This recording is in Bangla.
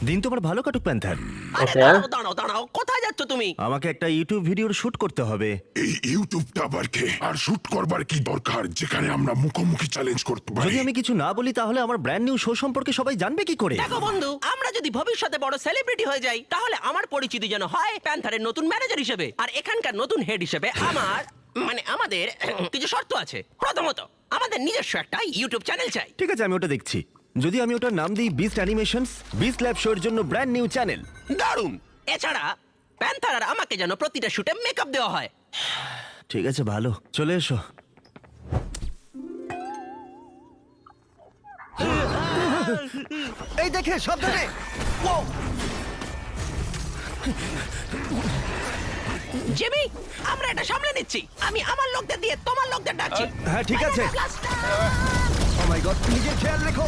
দিন তোমার ভালো কাটুক প্যান্থার। আরে Okay. দাঁড়াও দাঁড়াও দাঁড়াও, কোথায় যাচ্ছ তুমি? আমাকে একটা ইউটিউব ভিডিওর শুট করতে হবে। এই ইউটিউবটা আবার কে? আর শুট করবার কি দরকার যেখানে আমরা মুখোমুখি চ্যালেঞ্জ করতে পারি? যদি আমি কিছু না বলি তাহলে আমার ব্র্যান্ড নিউ শো সম্পর্কে সবাই জানবে কি করে? দেখো বন্ধু, আমরা যদি ভবিষ্যতে বড় সেলিব্রিটি হয়ে যাই তাহলে আমার পরিচিতি যেন হয় প্যান্থারের নতুন ম্যানেজার হিসেবে, আর এখানকার নতুন হেড হিসেবে আমাদের কিছু শর্ত আছে। প্রথমত, আমাদের নিজস্ব একটা ইউটিউব চ্যানেল চাই। ঠিক আছে, আমি ওটা দেখছি। যদি আমি ওটার নাম দিই বিস্ট অ্যানিমেশনস, বিস্ট ল্যাব শোর জন্য ব্র্যান্ড নিউ চ্যানেল। দারুণ। এছাড়া প্যান্থার আর আমাকে যেন প্রতিটা শুটে মেকআপ দেওয়া হয়। ঠিক আছে, ভালো, চলে এসো। এই দেখে সাবধানে। জিমি, আমরা এটা সামলে নিচ্ছি। আমি আমার লোকদের দিয়ে তোমার লোকদের ডাকছি। হ্যাঁ, ঠিক আছে। ও মাই গড, নিজের খেয়াল রেখো।